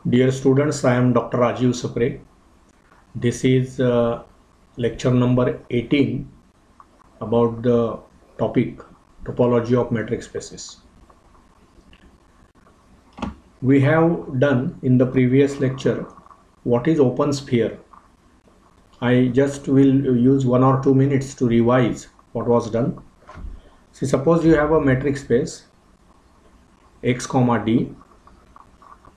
Dear students, I am Dr. Rajiv Supre. This is lecture number 18 about the topic topology of metric spaces. We have done in the previous lecture what is open sphere. I just will use 1 or 2 minutes to revise what was done. See, suppose you have a metric space x comma d,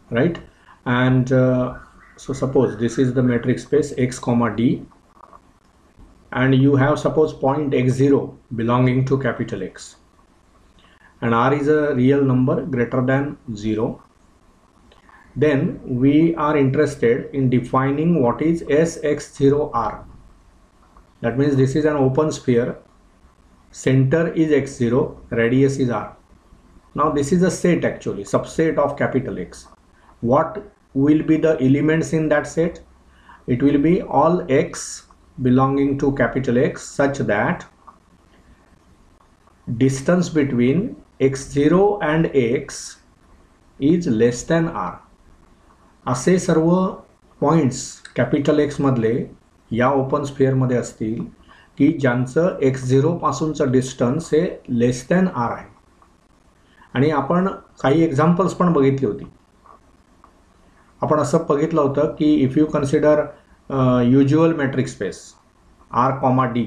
right? And so suppose this is the metric space x comma d, and you have suppose point x0 belonging to capital X, and r is a real number greater than 0. Then we are interested in defining what is Sx0r. That means this is an open sphere, center is x0, radius is r. Now this is a set, actually subset of capital X. What will be the elements in that set? It will be all x belonging to capital X such that distance between x0 and x is less than r. असे सर्व points capital x मधले या open sphere मध्ये असतील की ज्यांचं x0 पासूनचं distance हे less than r आहे. आणि आपण काही एक्झाम्पल्स पण बघितली होती. आपण असं बघितलं होतं की if you consider usual metric space R comma D.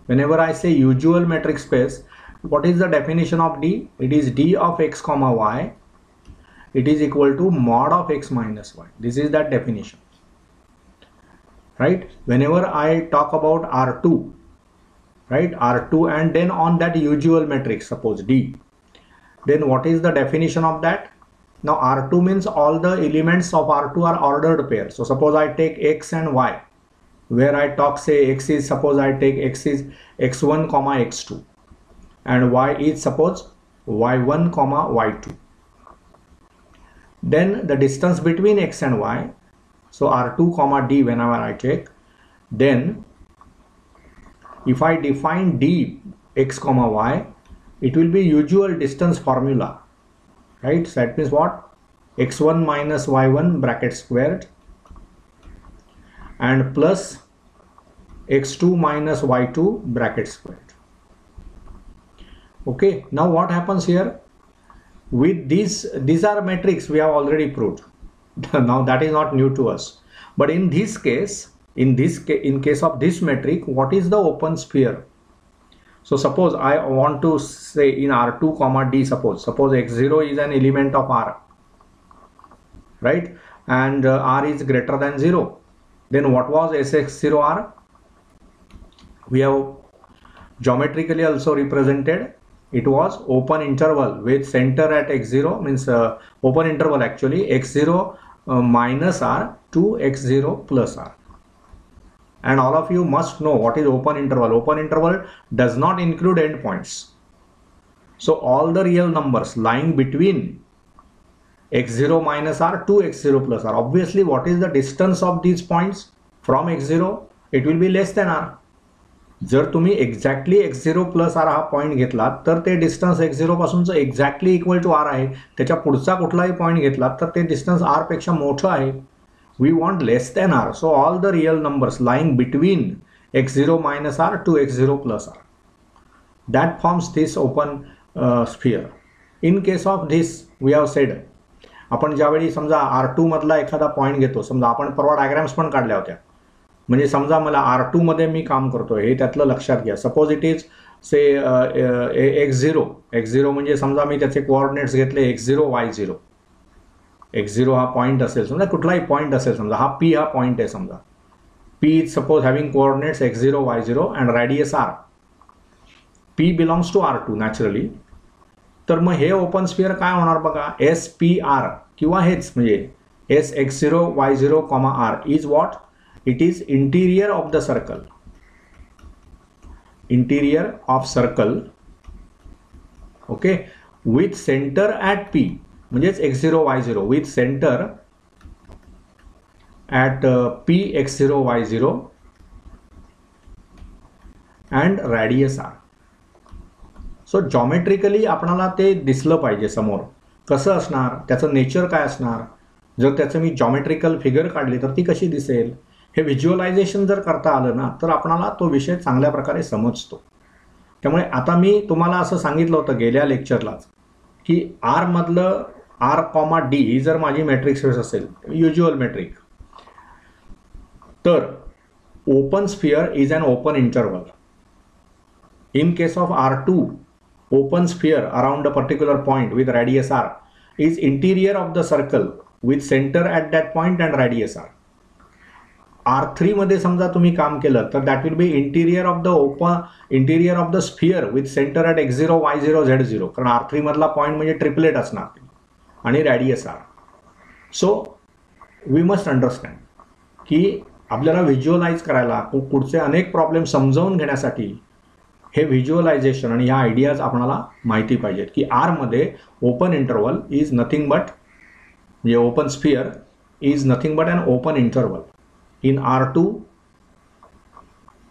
Whenever I say usual metric space, what is the definition of D? It is D of x comma y. It is equal to mod of x minus y. This is that definition, right? Whenever I talk about R2, right, R2 and then on that usual metric, suppose D, then what is the definition of that? Now R2 means all the elements of R2 are ordered pair. So suppose I take x and y, where I talk say x is, suppose I take x is x1 comma x2 and y is suppose y1 comma y2. Then the distance between x and y, so R2 comma D whenever I take, then if I define D x comma y, it will be usual distance formula, right? So that means what? x1 minus y1 bracket squared and plus x2 minus y2 bracket squared. Okay, now what happens here? With these are metrics we have already proved. Now that is not new to us. But in this case, in case of this metric, what is the open sphere? So suppose I want to say in R2 comma D, suppose x0 is an element of R, right? And R is greater than 0. Then what was Sx0r? We have geometrically also represented. It was open interval with center at x0, means open interval actually x0 minus r to x0 plus r. And all of you must know what is open interval. Open interval does not include endpoints. So all the real numbers lying between x0 minus r to x0 plus r. Obviously, what is the distance of these points from x0? It will be less than r. जर तुम्ही exactly x0 plus r हा point घेतला तर ते distance x0 पासूनचं exactly equal to r आहे. त्याच्या पुढचा कुठलाही पॉईंट घेतला तर ते डिस्टन्स r पेक्षा मोठं आहे. We want less than r. So all the real numbers lying between x0 minus r to x0 plus r, that forms this open sphere. In case of this we have said, आपण ज्यावेळी समजा R2 मधला एखादा point घेतो, समजा आपण परवा diagrams पण काढल्या होत्या, म्हणजे समजा मला R2 मध्ये मी काम करतोय हे त्यातलं लक्षात घ्या. सपोज इट इज से x0 म्हणजे समजा मी त्याचे कोऑर्डिनेट्स घेतले x0 y0. x0 हा पॉईंट असेल, समजा कुठलाही पॉईंट असेल, समजा हा p हा पॉईंट आहे, समजा p is suppose having coordinates x0 y0 and radius r. p belongs to R2 naturally. तर मग हे ओपन स्फिअर काय होणार बघा, SPR किंवा हेच म्हणजे Sx0 y0 r is what? It is interior of the circle. Interior of circle, okay, with center at P, म्हणजेच x0 y0 with center at P x0 y0 and radius r. सो जॉमेट्रिकली आपणाला ते दिसलं पाहिजे समोर. कसं असणार, त्याचं नेचर काय असणार? जर त्याचं मी जॉमेट्रिकल फिगर काढली तर ती कशी दिसेल, हे व्हिज्युअलायझेशन जर करता आलं ना तर आपणाला तो विषय चांगल्या प्रकारे समजतो. त्यामुळे आता मी तुम्हाला असं सांगितलं होतं गेल्या लेक्चरलाच की आर मधलं आर कॉमा डी ही जर माझी मॅट्रिक्स स्पेस असेल, युज्युअल मेट्रिक, तर open sphere is an open interval. In case of R2, open sphere around a particular point with radius r is interior of the circle with center at that point and radius r. R3 मध्ये समजा तुम्ही काम केलं तर that will be interior of the sphere with center at x0, y0, z0, कारण R3 मधला point म्हणजे triplet असणार आणि radius r. So we must understand की आपल्याला व्हिज्युअलाइज करायला, पुढचे अनेक प्रॉब्लेम समजावून घेण्यासाठी हे व्हिज्युअलायझेशन आणि ह्या आयडियाज आपल्याला माहिती पाहिजेत की आर मध्ये open interval is nothing but, म्हणजे open sphere is nothing but an open interval. In R2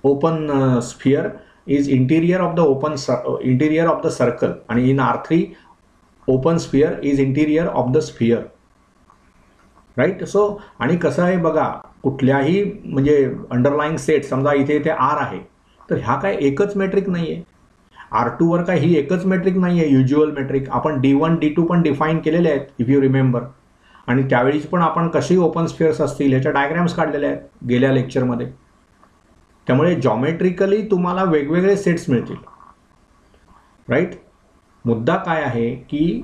open sphere is interior of the circle आणि in R3 open sphere is interior of the sphere. Right. So आणि कसं आहे बघा, कुठल्याही म्हणजे underlying set, समजा इथे इथे आर आहे, तर ह्या काय एकच मेट्रिक नाही आहे. R2 वर काय ही एकच मेट्रिक नाही आहे युज्युअल मेट्रिक. आपण D1 D2 पण डिफाईन केलेले आहेत इफ यू रिमेंबर, आणि त्यावेळीच पण आपण कशी ओपन स्फिअर्स असतील ह्याच्या डायग्रॅम्स काढलेल्या आहेत गेल्या लेक्चरमध्ये. त्यामुळे जॉमेट्रिकली तुम्हाला वेगवेगळे सेट्स मिळतील. राईट. मुद्दा काय आहे की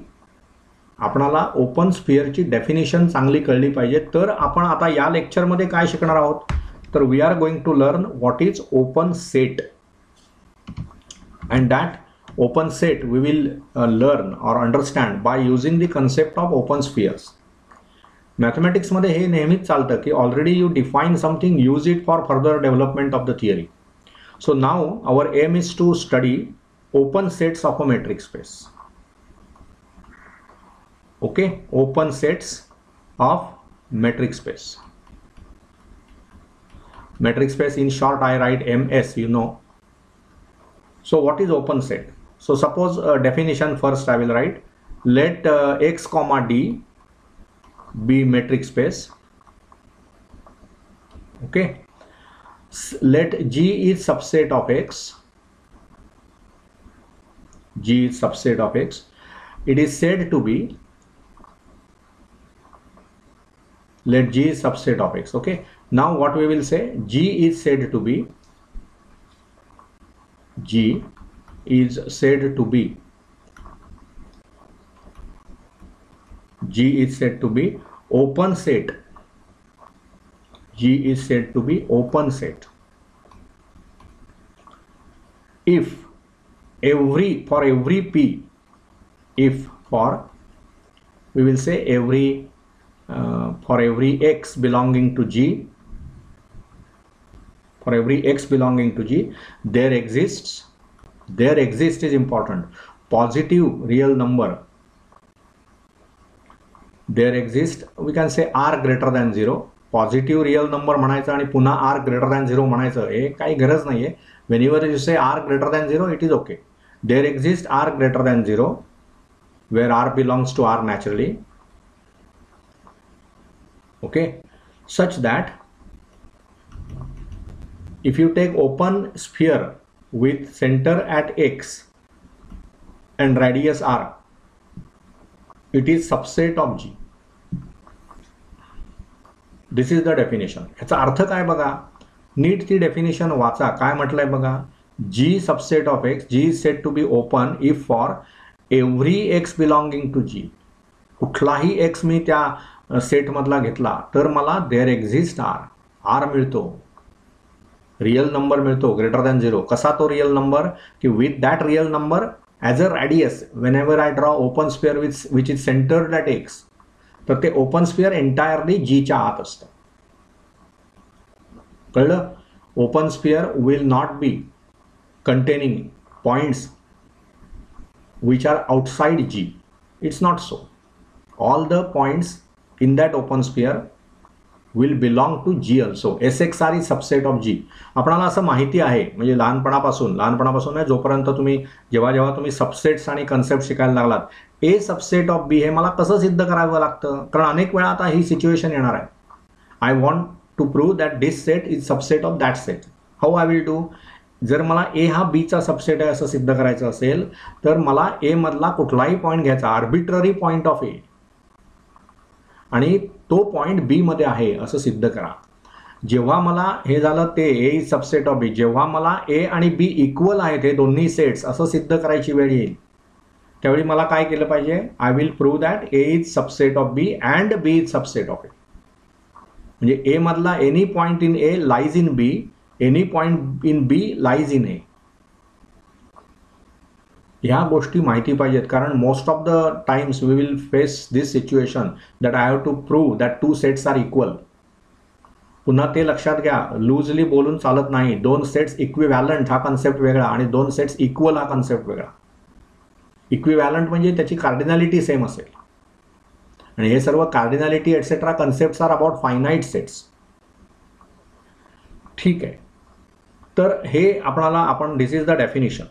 आपणाला ओपन स्फिअरची डेफिनेशन चांगली कळली पाहिजे. तर आपण आता या लेक्चरमध्ये काय शिकणार आहोत, तर we are going to learn what is open set, and that open set we will learn or understand by using the concept of open spheres. मॅथमॅटिक्समध्ये हे नेहमीच चालतं की already you define something, use it for further development of the theory. So now our aim is to study open sets of a metric space. Okay, open sets of metric space. Metric space in short I write MS, you know. So what is open set? So suppose definition first I will write. Let x comma d be metric space. Okay. Let G is subset of x. G is subset of x. It is said to be, let G is subset of x. Okay. Now what we will say, G is said to be, G is said to be, G is said to be open set. G is said to be open set if for every p, if for, we will say for every x belonging to G, for every x belonging to G, there exists is important, positive real number. There exists, we can say r greater than 0. Positive real number म्हणायचं आणि पुन्हा r greater than 0 म्हणायचं, हे काही गरज नाहीये. whenever you say r greater than 0, it is okay. There exists r greater than 0 where r belongs to R naturally. Okay, such that if you take open sphere with center at x and radius r, it is subset of G. This is the definition. ह्याचा अर्थ काय बघा, NEET ती definition वाचा. काय म्हटलंय बघा, G subset of x, G is said to be open if for every x belonging to G. कुठलाही x मी त्या सेट मधला घेतला तर मला there exist r मिळतो, रियल नंबर मिळतो ग्रेटर दॅन 0. कसा तो रियल नंबर, की with that real number as a radius whenever I draw open sphere which is centered at x, तर ते ओपन स्फिअर एंटायरली जीच्या आत असतं. कळलं. Open sphere will not be containing points which are outside G. It's not so. All the points in that open sphere will belong to G also. SXR is subset of G. आपणाला असं माहिती आहे, म्हणजे लहानपणापासून जोपर्यंत जेव्हा तुम्ही subsets आणि कन्सेप्ट शिकायला लागलात, ए सबसेट ऑफ बी हे मला कसं सिद्ध करावं लागतं, कारण अनेक वेळा आता ही सिच्युएशन येणार आहे. I want to prove that this set is subset of that set. How I will do? जर मला ए हा बीचा सबसेट आहे असं सिद्ध करायचं असेल तर मला ए मधला कुठलाही पॉईंट घ्यायचा, आर्बिट्ररी पॉईंट ऑफ ए, आणि तो पॉईंट बी मध्ये आहे असं सिद्ध करा. जेव्हा मला हे झालं ते ए इज सबसेट ऑफ बी, जेव्हा मला ए आणि बी इक्वल आहेत हे दोन्ही सेट्स असं सिद्ध करायची वेळ येईल, त्यावेळी मला काय केलं पाहिजे? I will prove that A is subset of B and B is subset of A. म्हणजे ए मधला any point in A lies in B, any point in B lies in A. ह्या गोष्टी माहिती पाहिजेत, कारण most of the times we will face this situation that I have to prove that two sets are equal. पुन्हा ते लक्षात घ्या, loosely बोलून चालत नाही. दोन सेट्स इक्विव्हॅलंट हा कन्सेप्ट वेगळा आणि दोन सेट्स इक्वल हा कन्सेप्ट वेगळा. इक्विव्हॅलंट म्हणजे त्याची कार्डिनॅलिटी सेम असेल, आणि हे सर्व cardinality etcetera concepts are about finite sets. ठीक आहे, तर हे आपण दिस इज द डेफिनिशन.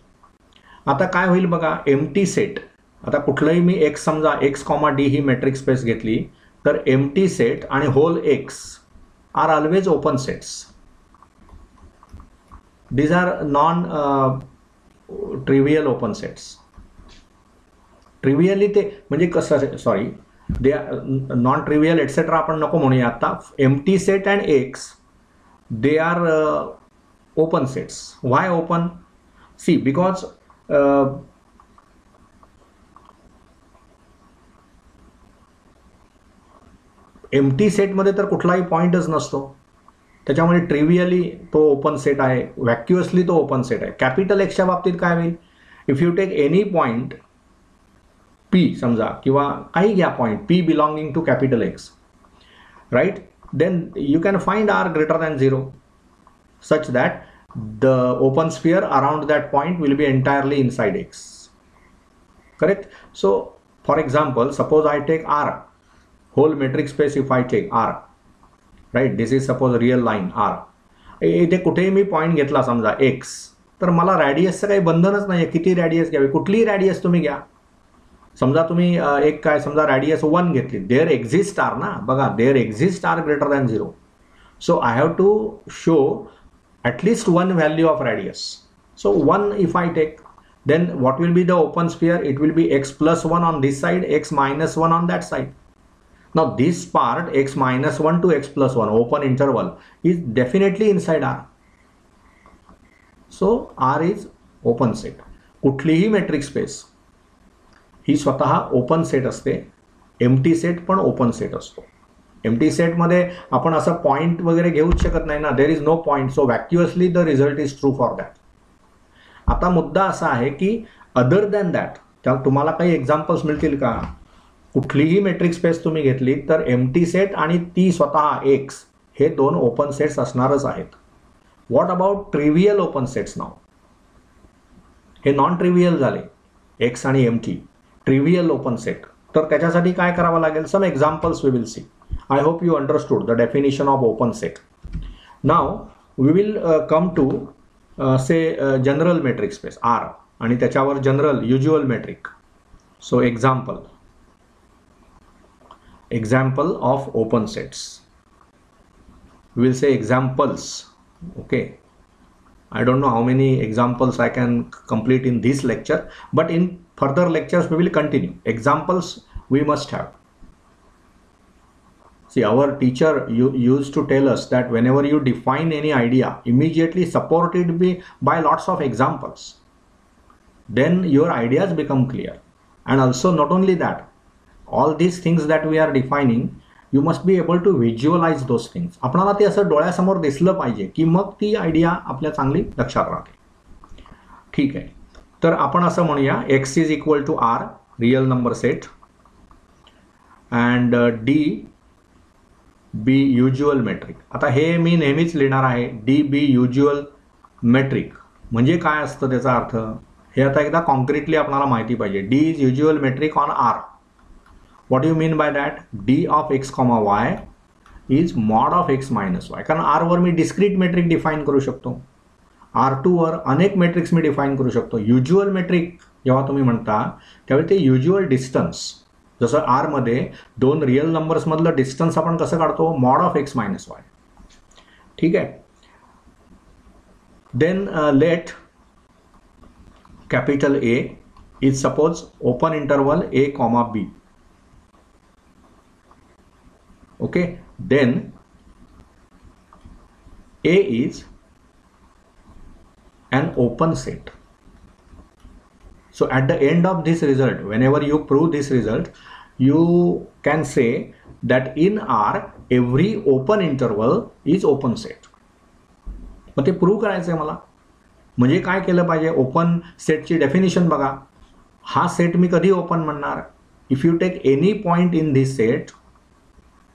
आता काय होईल बघा, एम्प्टी सेट. आता कुठलंही मी एक्स समजा एक्स कॉमा डी ही मेट्रिक स्पेस घेतली तर एम्प्टी सेट आणि whole X are always open sets. These are non trivial open sets. Trivially ते म्हणजे कसं, sorry, they non trivial etcetera आपण नको म्हणूया. आता empty set and X they are open sets. Why open? See, because empty सेटमध्ये तर कुठलाही पॉईंटच नसतो, त्याच्यामुळे ट्रिव्हियली तो ओपन सेट आहे, व्हॅक्युअसली तो ओपन सेट आहे. कॅपिटल एक्सच्या बाबतीत काय होईल? If you take any point P समजा, किंवा काही घ्या point P belonging to capital X, right, then you can find R greater than 0 such that the open sphere around that point will be entirely inside X. Correct? So for example, suppose I take R, whole metric space, if I take R, right, this is suppose real line R. इथे कुठेही मी point घेतला समजा X, तर मला रॅडियसचं काही बंधनच नाही आहे. किती रॅडियस घ्यावी, कुठलीही रॅडियस तुम्ही घ्या. समजा तुम्ही एक काय समजा रॅडियस 1 घेतली, देअर एक्झिस्ट आर ना, बघा, there exist R greater than 0. So I have to show at least one value of radius. So 1 if I take, then what will be the open sphere? It will be x plus 1 on this side, x minus 1 on that side. Now this part, x minus 1 to x plus 1, open interval, is definitely inside R. So R is open set. कुठलीही metric space ही स्वतः open set असते. empty set पण open set असतो. Empty सेटमध्ये आपण असं point वगैरे घेऊच शकत नाही ना, there is no point. So vacuously the result is true for that. आता मुद्दा असा आहे की अदर दॅन दॅट, त्या तुम्हाला काही एक्झाम्पल्स मिळतील का? कुठलीही मेट्रिक स्पेस तुम्ही घेतली तर एम्प्टी सेट आणि ती स्वतः एक्स हे दोन ओपन सेट्स असणारच आहेत. What about trivial open sets now? हे नॉन ट्रिव्हियल झाले, एक्स आणि एम्प्टी. ट्रिव्हियल ओपन सेट, तर त्याच्यासाठी काय करावं लागेल? Some examples we will see. I hope you understood the definition of open set. Now we will come to say general metric space R आणि त्याच्यावर general usual metric. So example of open sets. We will say examples. Okay. I don't know how many examples I can complete in this lecture, but in further lectures we will continue. Examples we must have. See, our teacher used to tell us that whenever you define any idea, immediately support it by lots of examples. Then your ideas become clear. And also not only that, all these things that we are defining, you must be able to visualize those things. आपणाला ते असं डोळ्यासमोर दिसलं पाहिजे की मग ती idea आपल्या चांगली लक्षात राहते. ठीक आहे, तर आपण असं म्हणूया x is equal to R, real number set, and D be usual metric. आता हे मी नेहमीच लिहिणार आहे, डी बी युज्युअल मेट्रिक म्हणजे काय असतं त्याचा अर्थ, हे आता एकदा कॉन्क्रीटली आपल्याला माहिती पाहिजे. D is usual metric on R. What you mean by that? D of X comma Y is mod of X minus Y. कारण आर वर मी डिस्क्रीट मेट्रिक डिफाईन करू शकतो, R2 वर अनेक मेट्रिक्स मी डिफाईन करू शकतो. युज्युअल मेट्रिक जेव्हा तुम्ही म्हणता त्यावेळी ते युज्युअल डिस्टन्स, जसं आर मध्ये दोन रिअल नंबर्स मधलं डिस्टन्स आपण कसं काढतो, mod of X minus Y. ठीक आहे. Then let capital A is suppose open interval a comma b. Okay. Then a is an open set. So at the end of this result, whenever you prove this result, you can say that in R every open interval is open set. मग ते prove करायचं आहे मला. म्हणजे काय केलं पाहिजे, open सेटची definition बघा. हा सेट मी कधी ओपन म्हणणार, if you take any point in this set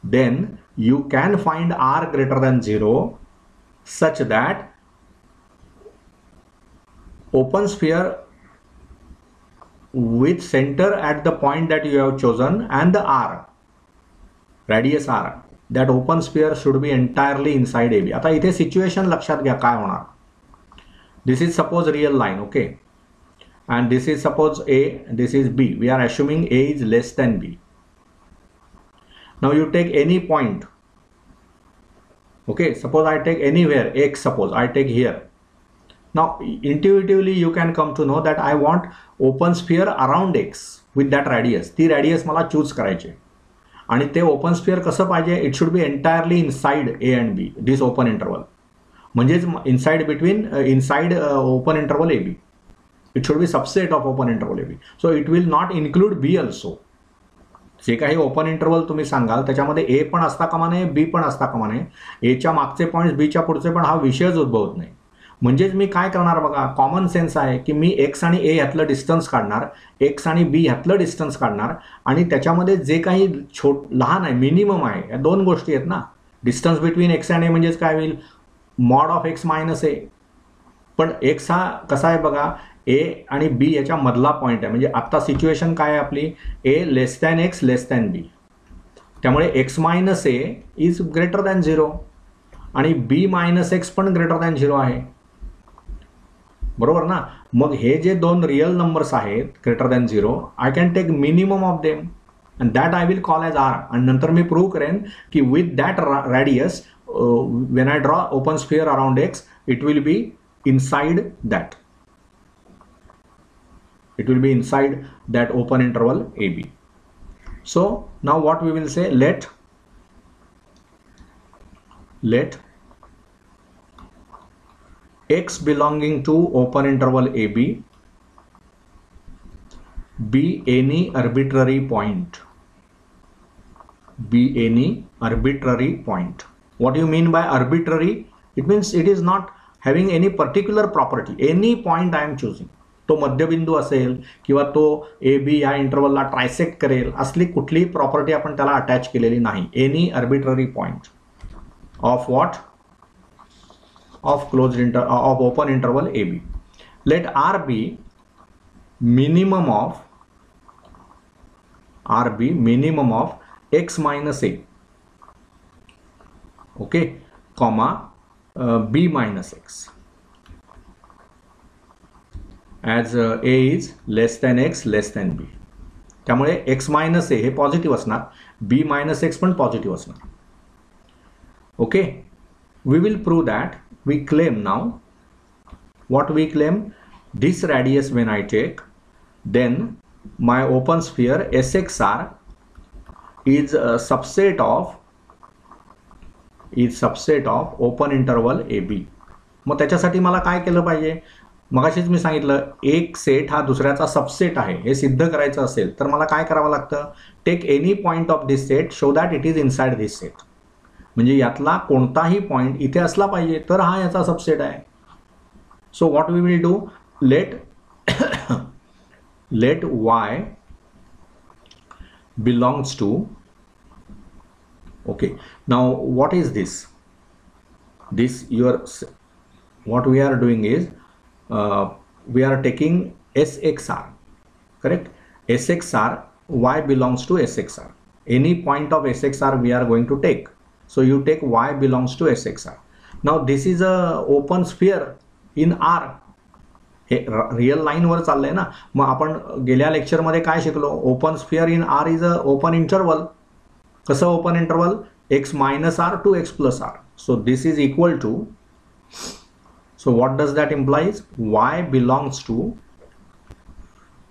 then you can find R greater than 0 such that open sphere with center at the point that you have chosen and the R, radius R, that open sphere should be entirely inside AB. आता इथे situation लक्षात घ्या काय होणार. This is suppose real line, okay, and this is suppose A, this is B. We are assuming A is less than B. Now you take any point, okay, suppose I take anywhere X, suppose I take here. Now intuitively you can come to know that I want open sphere around X with that radius. ती radius मला choose करायचे आणि ते open sphere कसं पाहिजे, it should be entirely inside A and B, this open interval. म्हणजेच inside between inside open interval AB. It should be subset of open interval AB. So it will not include B also. जे काही open interval तुम्ही सांगाल त्याच्यामध्ये A पण असता कामा नये, B पण असता कामा नये. Aच्या मागचे पॉईंट्स Bच्या पुढचे पण हा विषयच उद्भवत नाही. म्हणजेच मी काय करणार बघा, कॉमन सेन्स आहे की मी एक्स आणि ए ह्यातलं डिस्टन्स काढणार, एक्स आणि बी ह्यातलं डिस्टन्स काढणार आणि त्याच्यामध्ये जे काही लहान आहे, मिनिमम आहे, या दोन गोष्टी आहेत ना. Distance between x and A म्हणजेच काय होईल, मॉड ऑफ एक्स मायनस ए. पण एक्स हा कसा आहे बघा, ए आणि बी याच्या मधला पॉईंट आहे. म्हणजे आता सिच्युएशन काय आहे आपली, A less than X less than B. त्यामुळे X minus A is greater than 0 आणि बी मायनस एक्स पण ग्रेटर दॅन 0 आहे. बरोबर ना. मग हे जे दोन रिअल नंबर्स आहेत greater than 0, I can take minimum of them and that I will call as R. आणि नंतर मी प्रूव्ह करेन की with that radius when I draw open sphere around X it will be inside that. It will be inside that open interval AB. So now what we will say, let x belonging to open interval AB be any arbitrary point. Be any arbitrary point. What do you mean by arbitrary? It means it is not having any particular property. Any point I am choosing. तो मध्यबिंदू असेल किंवा तो A B या इंटरवलला trisect करेल, असली कुठलीही property आपण त्याला अटॅच केलेली नाही. Any arbitrary point of what, of closed of open interval A B. Let R be minimum of X minus A, okay, comma B minus X. As A is less than X less than B. त्यामुळे X minus A हे positive असणार, B minus X पण positive असणार. Okay. We will prove that. We claim now what we claim, this radius when I take, then my open sphere SXR is a subset of open interval AB. मग त्याच्यासाठी मला काय केलं पाहिजे, मगाशीच मी सांगितलं एक सेट हा दुसऱ्याचा सबसेट आहे हे सिद्ध करायचं असेल तर मला काय करावं लागतं, take any point of this set show that it is inside this set. म्हणजे यातला कोणताही पॉइंट इथे असला पाहिजे तर हा याचा सबसेट आहे. So what we will do, let y belongs to, okay, now what is this what we are doing is we are taking SXR, correct, SXR, y belongs to SXR, any point of SXR we are going to take. So you take y belongs to Sxr. Now this is a open sphere in R. हे real लाईनवर चाललंय ना. मग आपण गेल्या लेक्चरमध्ये काय शिकलो? Open sphere in R is a open interval. कसं open interval? x minus r to x plus r. So this is equal to, so what does that implies? Y belongs to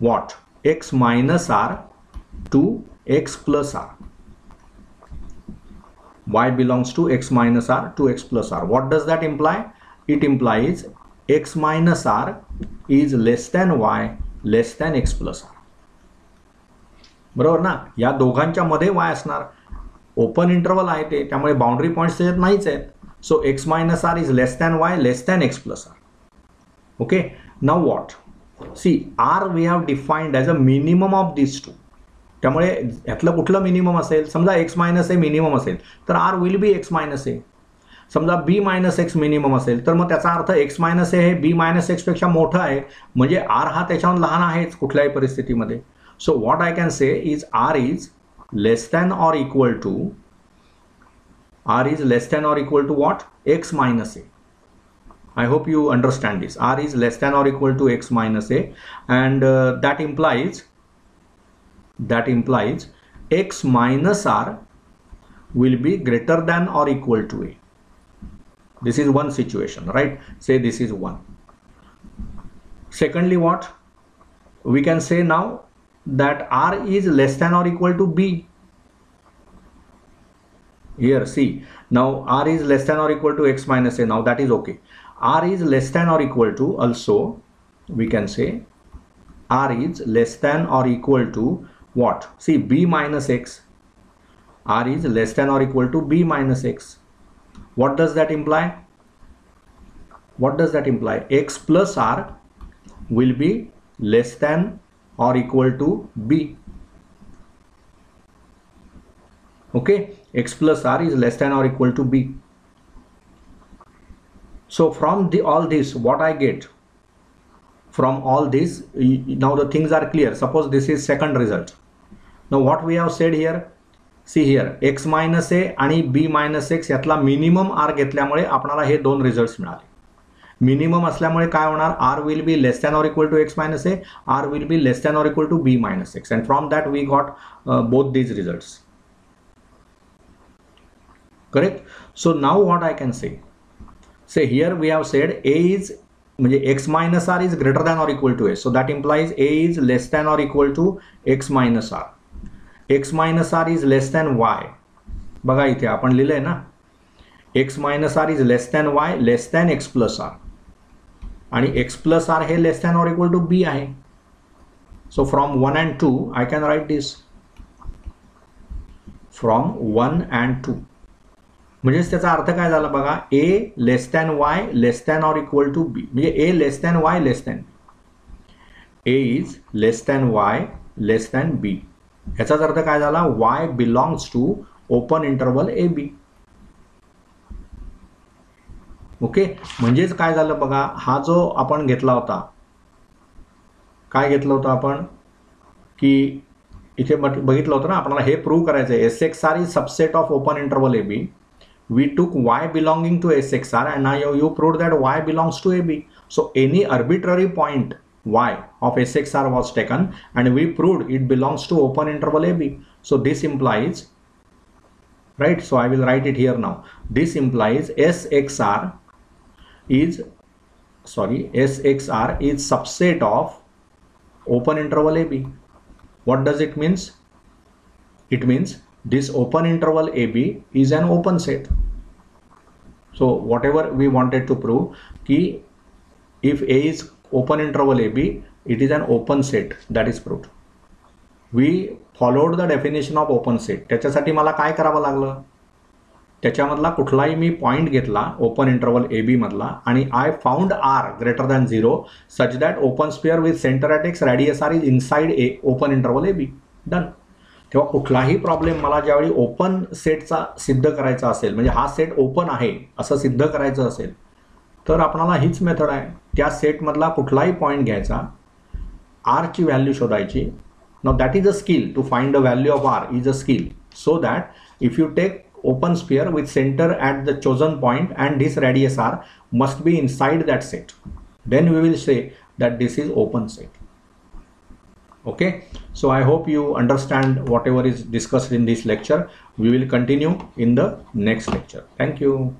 what? X minus r to x plus r. Y belongs to x minus r to x plus r. What does that imply? It implies x minus r is less than y less than x plus r. बरोबर ना? या दोघांच्या मध्ये y असणार. Open interval आहे ते, त्यामुळे boundary points त्याच्यात नाहीच आहेत. सो x minus r is less than y less than x plus r. Okay, now what? See, r we have defined as a minimum of these two. त्यामुळे यातलं कुठलं मिनिमम असेल? समजा x minus a मिनिमम असेल तर r will be x minus a. समजा b minus x minimum असेल तर मग त्याचा अर्थ x minus a hey b minus x पेक्षा मोठं आहे, म्हणजे r हा त्याच्याहून लहान आहेच कुठल्याही परिस्थितीमध्ये. So what I can say is r is less than or equal to, r is less than or equal to what? X minus a. I hope you understand this. R is less than or equal to x minus a, and that implies x minus r will be greater than or equal to a. This is one situation, right? Say this is one. Secondly, what we can say now, that r is less than or equal to b. Here see, now r is less than or equal to x minus a. Now that is okay. R is less than or equal to, also we can say r is less than or equal to what? See, b minus x. R is less than or equal to b minus x. What does that imply? What does that imply? X plus r will be less than or equal to b. Okay, x plus r is less than or equal to b. So from all this, what I get from all this, now the things are clear. Suppose this is second result. Now what we have said here, see here, x minus a आणि b minus x यातला minimum r घेतल्यामुळे आपल्याला हे दोन results मिळाले. Minimum असल्यामुळे काय होणार? r will be less than or equal to x minus a, r will be less than or equal to b minus x, and from that we got both these results. Correct? So now what I can say? Say here we have said a is, म्हणजे x minus r is greater than or equal to a, so that implies a is less than or equal to x minus r. x minus r is less than y. बघा इथे आपण लिहिलंय ना, x minus r is less than y less than x plus r, आणि x plus r hey less than or equal to b आहे. So from 1 and 2 I can write this, from 1 and 2. म्हणजे त्याचा अर्थ काय झाला बघा, a less than y less than or equal to b, म्हणजे a less than y less than b. a is less than y less than b. याचाच अर्थ काय झाला? y belongs to open interval a b. Okay, म्हणजेच काय झालं बघा, हा जो आपण घेतला होता, काय घेतलं होतं आपण, की इथे बघितलं होतं ना आपल्याला हे प्रूव्ह करायचं आहे. Sxr is subset of open interval ab. We took y belonging to Sxr and now you proved that y belongs to ab. So any arbitrary point y of Sxr was taken and we proved it belongs to open interval ab. So this implies, right? So I will write it here now. This implies Sxr is subset of open interval ab. What does it means? It means this open interval ab is an open set. So whatever we wanted to prove, ki if a is open interval ab, it is an open set, that is proved. We followed the definition of open set. त्याच्यासाठी मला काय करावं लागलं, त्याच्यामधला कुठलाही मी point घेतला open interval A B मधला, आणि I found R greater than 0 such that open sphere with centre at X radius R is inside a open interval A B. Done. तेव्हा कुठलाही प्रॉब्लेम मला ज्यावेळी ओपन सेटचा सिद्ध करायचा असेल, म्हणजे हा सेट ओपन आहे असं सिद्ध करायचं असेल, तर आपल्याला हीच मेथड आहे. त्या सेटमधला कुठलाही पॉईंट घ्यायचा, आरची व्हॅल्यू शोधायची. Now that is a skill. To find the value of R is a skill, so that if you take open sphere with center at the chosen point and this radius r must be inside that set. Then we will say that this is open set. Okay, so I hope you understand whatever is discussed in this lecture. We will continue in the next lecture. Thank you.